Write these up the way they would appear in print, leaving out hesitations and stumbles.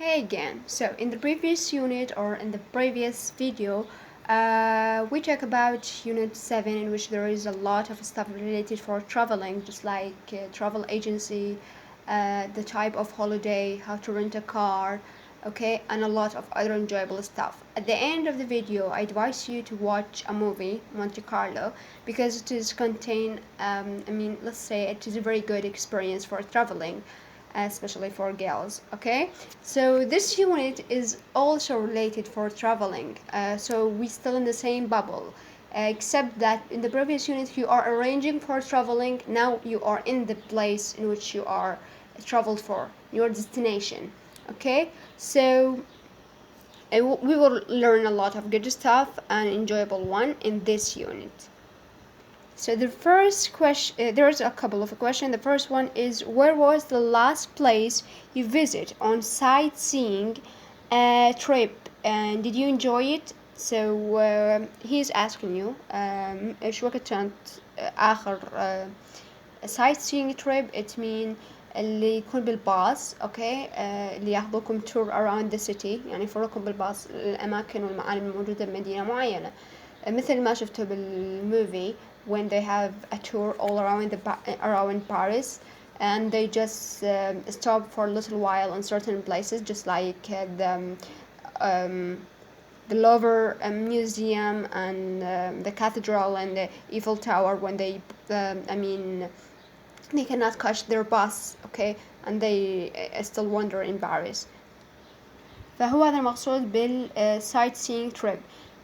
Hey again. So in the previous unit or in the previous video, we talked about unit 7, in which there is a lot of stuff related for traveling, just like travel agency, the type of holiday, how to rent a car, okay, and a lot of other enjoyable stuff. At the end of the video, I advise you to watch a movie, Monte Carlo, because it is contain, let's say it is a very good experience for traveling, especially for girls. Okay, so this unit is also related for traveling, so we still in the same bubble, except that in the previous unit you are arranging for traveling. Now you are in the place in which you are traveled for, your destination. Okay, so we will learn a lot of good stuff and enjoyable one in this unit. So the first question, there's a couple of questions. The first one is, where was the last place you visit on sightseeing trip, and did you enjoy it? So he's asking you ايش وقت كانت آخر sightseeing trip. It mean اللي يكون بالباص، اوكي، اللي ياخذوكم tour around the city، يعني يفرجوكم بالباص الأماكن والمعالم الموجودة بمدينة معينة، مثل ما شفته بالموفي when they have a tour all around Paris, and they just stop for a little while in certain places, just like the Louvre Museum and the Cathedral and the Eiffel Tower, when they they cannot catch their bus, okay, and they still wander in Paris. فهو هذا المقصود بالsightseeing trip،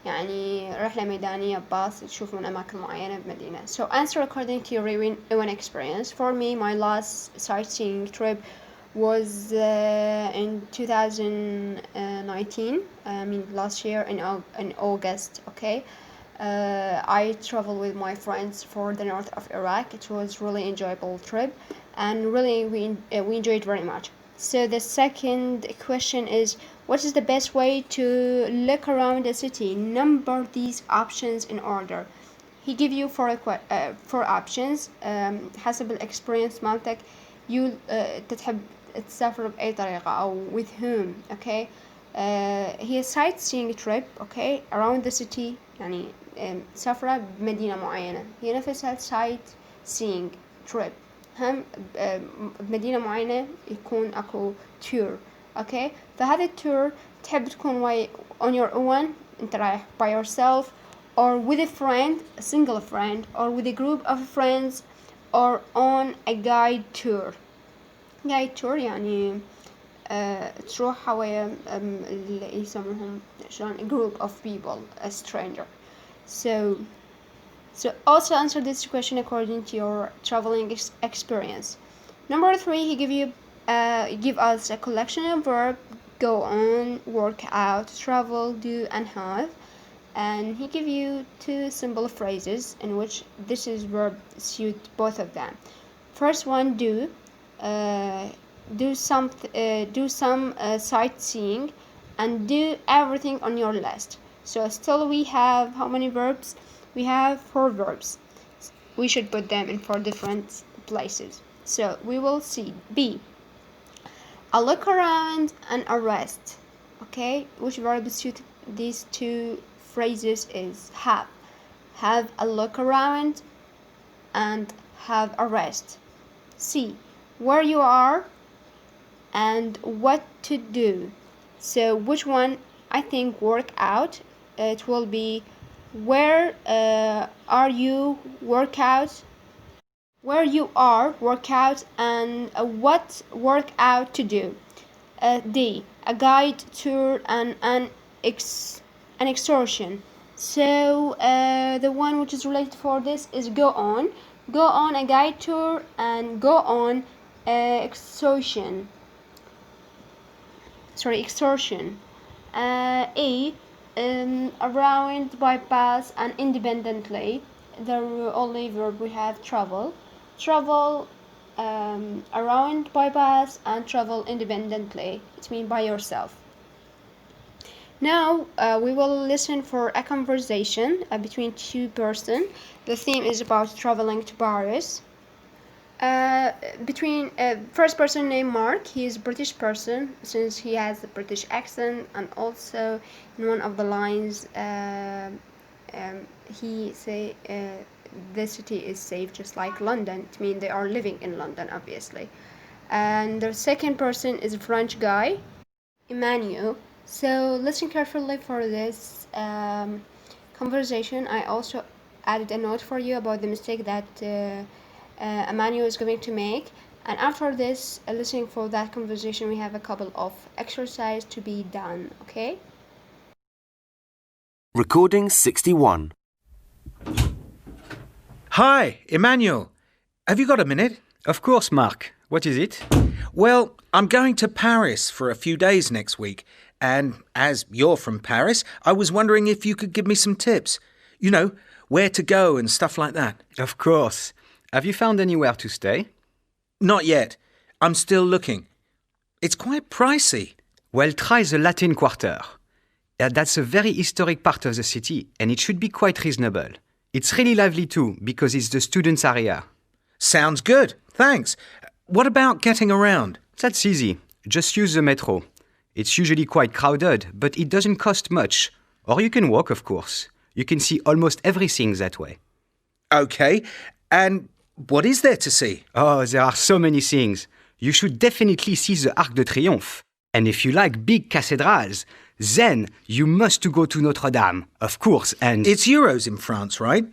يعني رحلة ميدانية بباص تشوفون أماكن معينة بمدينة. So answer according to your own experience. For me, my last sightseeing trip was in 2019. Last year in August. Okay, I traveled with my friends for the north of Iraq. It was really enjoyable trip, and really we enjoyed very much. So the second question is, what is the best way to look around the city? Number these options in order. He give you four options حسب الاكسبيرينس مالتك. you تحب تسافر بأي طريقة أو with whom. Okay, هي sightseeing trip. Okay, around the city، يعني سفرة بمدينة معينة، هي نفسها sightseeing trip. هم بمدينة معينة يكون أكو tour. Okay, فهذا التور تحب تكون on your own، انت رايح by yourself, or with a friend, a single friend, or with a group of friends, or on a guide tour. guide tour يعني تروح ويا اللي يسموهم شلون a group of people, a stranger. So also answer this question according to your traveling experience. Number 3, he give us a collection of verbs: go on, work out, travel, do, and have. And he give you 2 simple phrases in which this is verb suit both of them. First one, do. Do some sightseeing, and do everything on your list. So still we have how many verbs? We have 4 verbs. We should put them in 4 different places. So we will see. B, a look around and a rest. Okay, which verb suit these 2 phrases is have. Have a look around and have a rest. C, where you are and what to do. So which one? I think work out. It will be where are you, work out, where you are, work out, and what work out to do. D, a guide, tour, and an excursion. So the one which is related for this is go on a guide tour, and go on excursion. A, around, bypass, and independently. The only verb we have travel, around, bypass, and travel independently. It means by yourself. Now we will listen for a conversation between 2 persons. The theme is about traveling to Paris. Between first person named Mark, he's a British person since he has a British accent, and also in one of the lines, he say the city is safe, just like London. It means they are living in London, obviously. And the second person is a French guy, Emmanuel. So listen carefully for this conversation. I also added a note for you about the mistake that Emmanuel is going to make. And after this, listening for that conversation, we have a couple of exercise to be done, okay? Recording 61. Hi, Emmanuel. Have you got a minute? Of course, Mark. What is it? Well, I'm going to Paris for a few days next week, and as you're from Paris, I was wondering if you could give me some tips. You know, where to go and stuff like that. Of course. Have you found anywhere to stay? Not yet. I'm still looking. It's quite pricey. Well, try the Latin Quarter. That's a very historic part of the city, and it should be quite reasonable. It's really lively too, because it's the students' area. Sounds good. Thanks. What about getting around? That's easy. Just use the metro. It's usually quite crowded, but it doesn't cost much. Or you can walk, of course. You can see almost everything that way. Okay. And what is there to see? Oh, there are so many things. You should definitely see the Arc de Triomphe. And if you like big cathedrals, then you must to go to Notre Dame, of course, and... It's euros in France, right?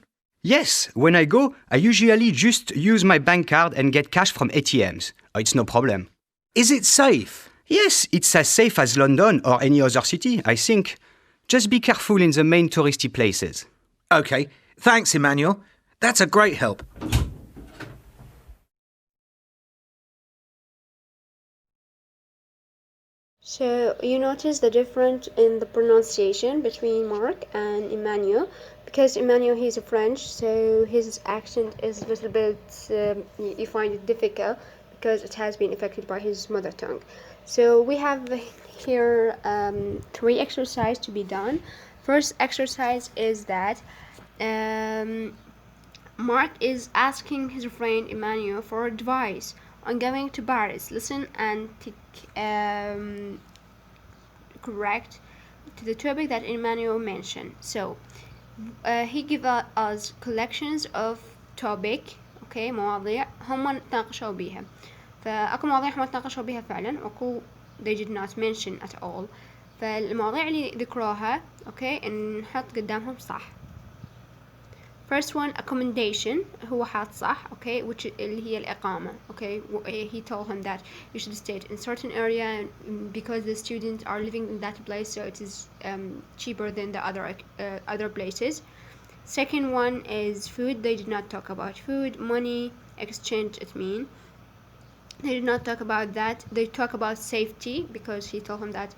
Yes, when I go, I usually just use my bank card and get cash from ATMs. Oh, it's no problem. Is it safe? Yes, it's as safe as London or any other city, I think. Just be careful in the main touristy places. Okay. Thanks, Emmanuel. That's a great help. So you notice the difference in the pronunciation between Mark and Emmanuel, because Emmanuel he's a French, so his accent is a little bit you find it difficult because it has been affected by his mother tongue. So we have here 3 exercises to be done. First exercise is that Mark is asking his friend Emmanuel for advice on going to Paris. Listen and correct to the topic that Emmanuel mentioned. So he give us collections of topic, okay, مواضيع هم تناقشوا بيها. فأكو مواضيع هم تناقشوا بيها فعلا، وأكو they did not mention at all. فالمواضيع اللي ذكروها okay نحط قدامهم صح. First one, accommodation, هو حاط صح, okay, which اللي هي الإقامة, okay. He told him that you should stay in certain area because the students are living in that place, so it is cheaper than the other places. Second one is food. They did not talk about food. Money exchange, it mean. They did not talk about that. They talk about safety because he told him that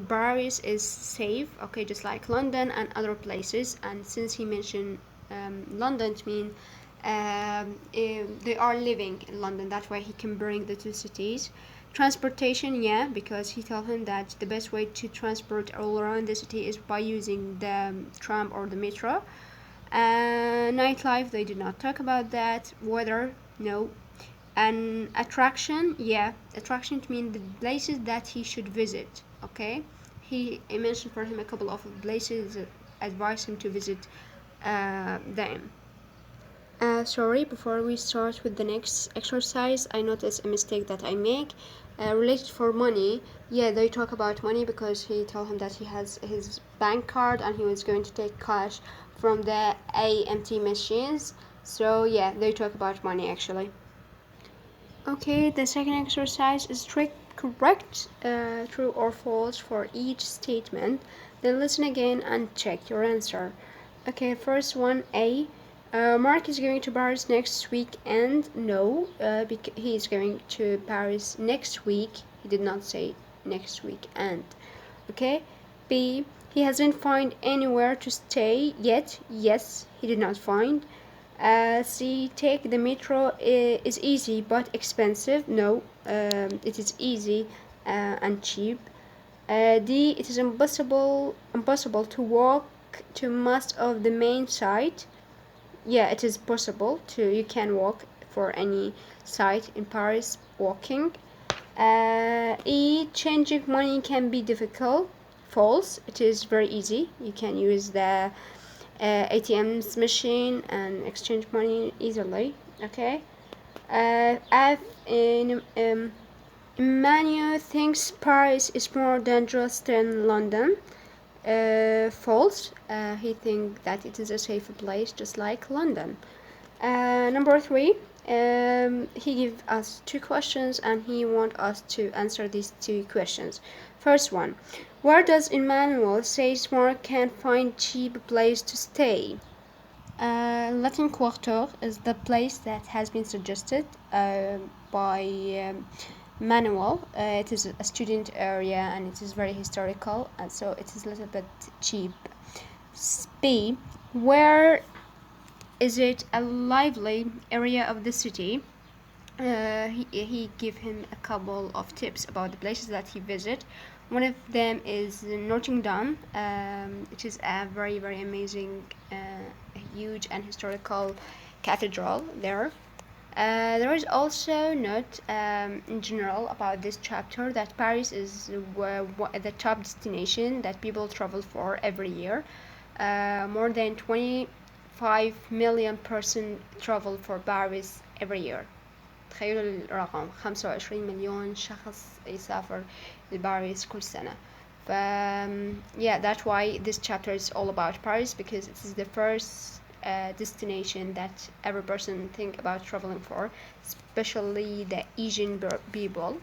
Paris is safe, okay, just like London and other places. And since he mentioned London, it means they are living in London. That way he can bring the 2 cities. Transportation, yeah, because he told him that the best way to transport all around the city is by using the tram or the metro. Nightlife, they did not talk about that. Weather, no. And attraction, yeah, attraction means the places that he should visit, okay. He mentioned for him a couple of places, advised him to visit them. Sorry, before we start with the next exercise, I noticed a mistake that I make related for money. Yeah, they talk about money because he told him that he has his bank card and he was going to take cash from the AMT machines. So yeah, they talk about money actually. Okay, the second exercise is correct true or false for each statement. Then listen again and check your answer. Okay, first one, A. Mark is going to Paris next week, and no, he is going to Paris next week. He did not say next week and. Okay, B. He hasn't found anywhere to stay yet. Yes, he did not find. C. Take the metro is easy but expensive. No, it is easy and cheap. D. It is impossible to walk to most of the main site. Yeah, it is possible to. You can walk for any site in Paris walking. Changing money can be difficult. False. It is very easy. You can use the ATM's machine and exchange money easily. Okay. Emmanuel thinks Paris is more dangerous than London. False. He thinks that it is a safer place, just like London. Number 3. He gives us 2 questions and he wants us to answer these 2 questions. First one. Where does Emmanuel say Mark can find cheap place to stay? Latin Quarter is the place that has been suggested by Manuel. It is a student area and it is very historical, and so it is a little bit cheap. B. Where is it a lively area of the city? He give him a couple of tips about the places that he visit. One of them is Notre Dame, which is a very, very amazing, huge and historical cathedral there. There is also note in general about this chapter that Paris is the top destination that people travel for every year. More than 25 million person travel for Paris every year. تخيلوا الرقم 25 مليون شخص يسافر لباريس كل سنة. Yeah, that's why this chapter is all about Paris, because it is the first destination that every person think about traveling for, especially the Asian people.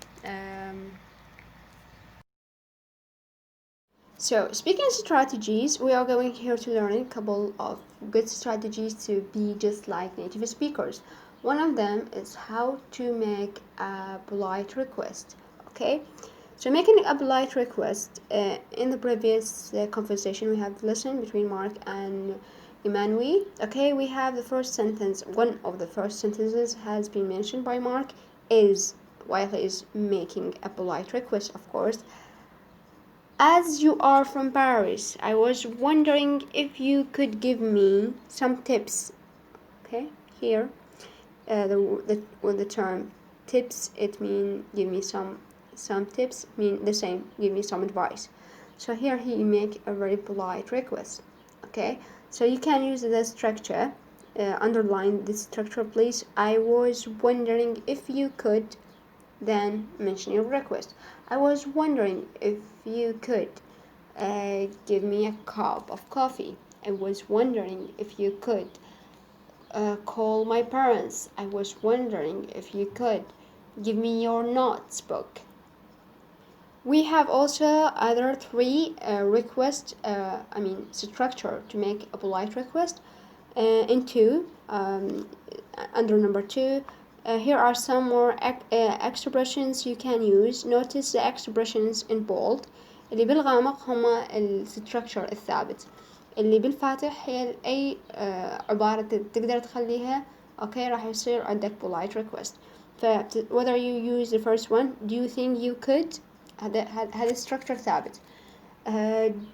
So, speaking of strategies, we are going here to learn a couple of good strategies to be just like native speakers. One of them is how to make a polite request. Okay, so making a polite request, in the previous conversation we have listened between Mark and Emmanuel. Okay, we have the first sentence. One of the first sentences has been mentioned by Mark is while he is making a polite request, of course. As you are from Paris, I was wondering if you could give me some tips. Okay, here. When the term tips, it means give me some tips, mean the same, give me some advice. So here he make a very polite request. Okay, so you can use the structure, underline this structure please. I was wondering if you could, then mention your request. I was wondering if you could give me a cup of coffee. I was wondering if you could call my parents. I was wondering if you could give me your notes book. We have also other 3 requests, structure to make a polite request into under number 2. Here are some more expressions you can use. Notice the expressions in bold. اللي بالغامق هما الستركتشر الثابت. اللي بالفاتح هي أي عبارة تقدر تخليها okay راح يصير عندك polite request. whether you use the first one, do you think you could, هذا structure ثابت.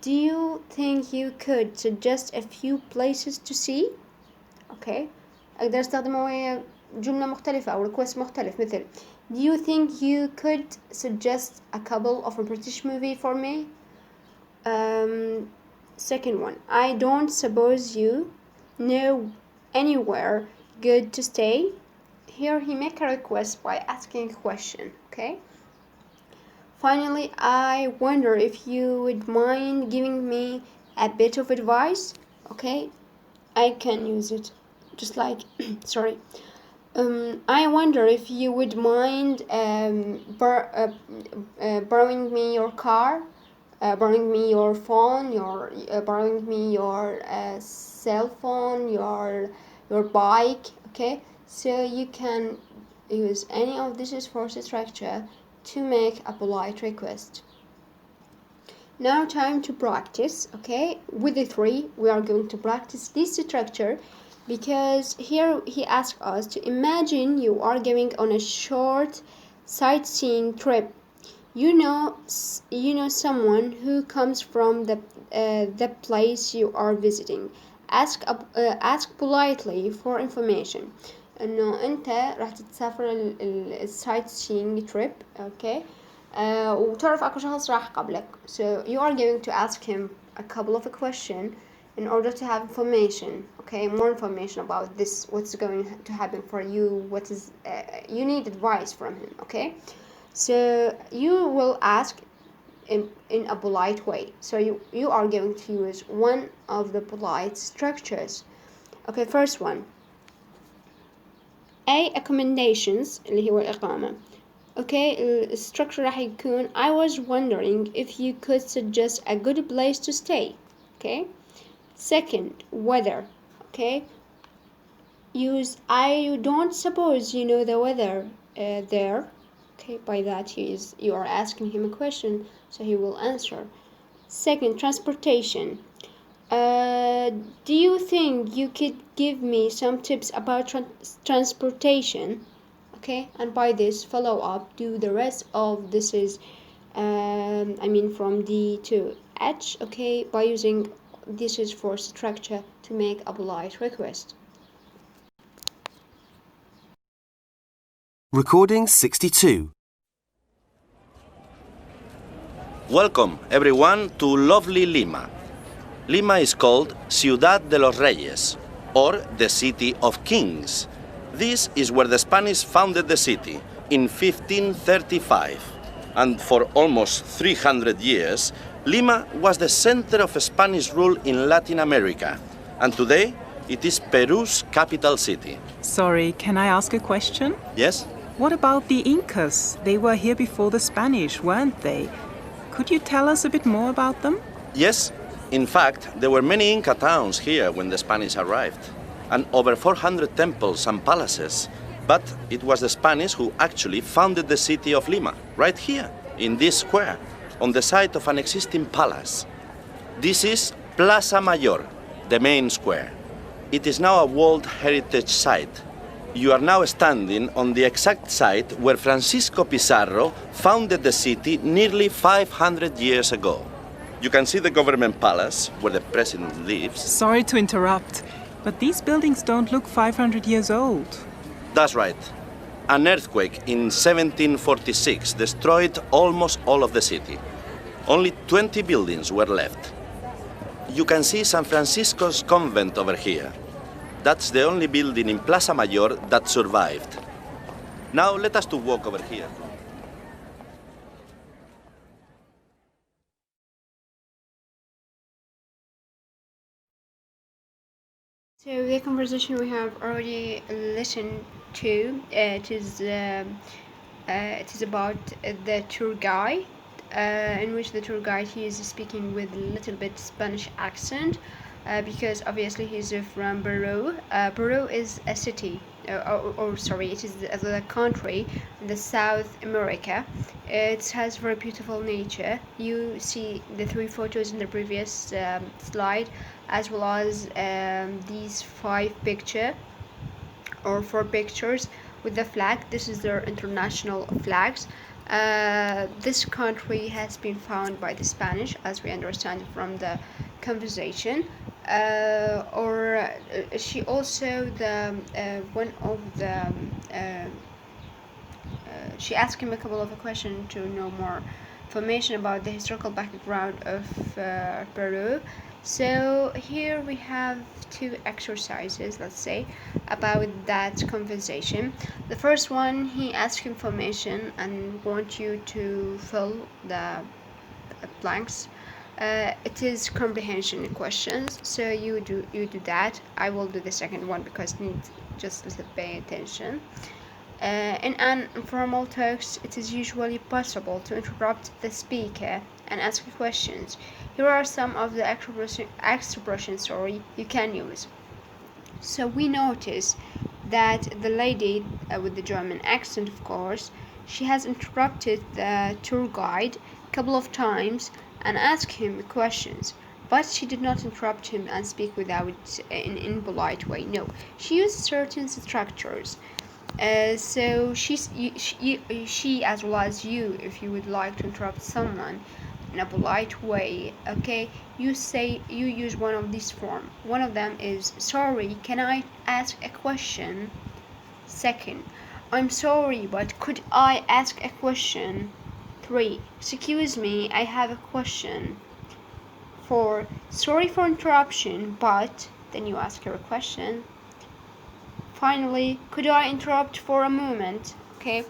Do you think you could suggest a few places to see? okay, أقدر استخدمه ويا جملة مختلفة أو request مختلف. مثل do you think you could suggest a couple of a British movie for me? Second one, I don't suppose you know anywhere good to stay. Here he make a request by asking a question. Okay. Finally, I wonder if you would mind giving me a bit of advice. Okay, I can use it just like sorry. I wonder if you would mind borrowing me your car, borrowing me your phone, borrowing me your cell phone, your bike. Okay, so you can use any of this force structure to make a polite request. Now time to practice. Okay, with the 3 we are going to practice this structure, because here he asks us to imagine you are going on a short sightseeing trip. You know someone who comes from the place you are visiting. Ask politely for information. إنه أنت راح تسافر السايت سينج تريب أوكي وتعرف أكو شخص راح قبلك so you are going to ask him a couple of questions in order to have information okay more information about this what's going to happen for you what is you need advice from him okay so you will ask in a polite way so you are going to use one of the polite structures okay first one A accommodations اللي هو الإقامة okay الstructure راح يكون I was wondering if you could suggest a good place to stay okay second weather okay use I don't suppose you know the weather there okay by that you are asking him a question so he will answer second transportation do you think you could give me some tips about transportation okay and by this follow up do the rest of this is I mean from D to H okay by using this is for structure to make a polite request. Recording 62. Welcome, everyone, to lovely Lima. Lima is called Ciudad de los Reyes, or the City of Kings. This is where the Spanish founded the city in 1535. And for almost 300 years, Lima was the center of Spanish rule in Latin America. And today, it is Peru's capital city. Sorry, can I ask a question? Yes? What about the Incas? They were here before the Spanish, weren't they? Could you tell us a bit more about them? Yes. In fact, there were many Inca towns here when the Spanish arrived, and over 400 temples and palaces. But it was the Spanish who actually founded the city of Lima, right here, in this square, on the site of an existing palace. This is Plaza Mayor, the main square. It is now a World Heritage Site. You are now standing on the exact site where Francisco Pizarro founded the city nearly 500 years ago. You can see the government palace, where the president lives. Sorry to interrupt, but these buildings don't look 500 years old. That's right. An earthquake in 1746 destroyed almost all of the city. Only 20 buildings were left. You can see San Francisco's convent over here. That's the only building in Plaza Mayor that survived. Now let us to walk over here. So the conversation we have already listened to, it is about the tour guide, in which the tour guide he is speaking with a little bit Spanish accent, because obviously he's from Peru. Peru is a city, or sorry, it is the country in the South America. It has very beautiful nature. You see the 3 photos in the previous slide, as well as these 5 pictures or 4 pictures with the flag. This is their international flags. This country has been founded by the Spanish, as we understand from the conversation. She also the one of the she asked him a couple of questions to know more information about the historical background of Peru. So here we have 2 exercises, let's say, about that conversation. The first one, he asked information and want you to fill the blanks. It is comprehension questions, so you do that. I will do the second one because need just to pay attention. In an informal talks, it is usually possible to interrupt the speaker and ask questions. Here are some of the expressions you can use. So we notice that the lady with the German accent, of course, she has interrupted the tour guide a couple of times and asked him questions, but she did not interrupt him and speak without in polite way. No, she used certain structures. So she as well as you, if you would like to interrupt someone in a polite way, okay, you use one of these forms. One of them is, sorry, can I ask a question? Second, I'm sorry, but could I ask a question? 3. Excuse me, I have a question. 4. Sorry for interruption, but then you ask your question. Finally, could I interrupt for a moment? Okay,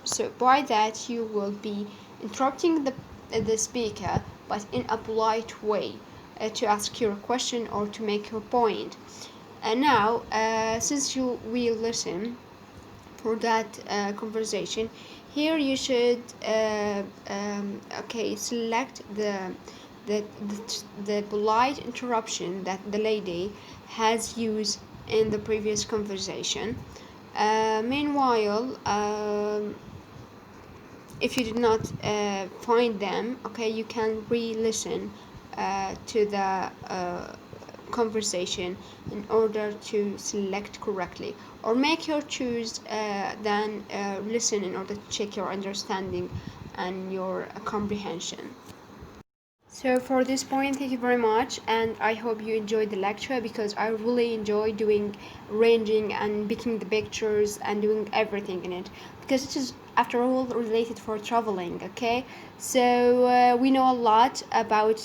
so by that you will be interrupting the speaker, but in a polite way, to ask your question or to make your point. And now, since you will listen for that conversation, here you should select the polite interruption that the lady has used in the previous conversation. Meanwhile, if you did not find them, okay, you can re-listen to the conversation in order to select correctly, or make your choose, then listen in order to check your understanding and your comprehension. So for this point, thank you very much, and I hope you enjoyed the lecture, because I really enjoy doing arranging and picking the pictures and doing everything in it, because it is after all related for traveling. Okay, so we know a lot about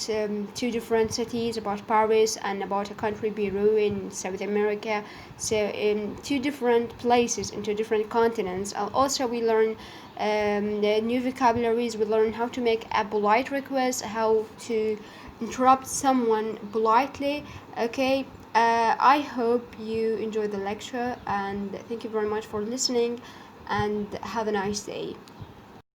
two different cities, about Paris and about a country Peru in South America, so in two different places in two different continents. And also we learn the new vocabularies. We learn how to make a polite request, how to interrupt someone politely. Okay, I hope you enjoyed the lecture, and thank you very much for listening, and have a nice day.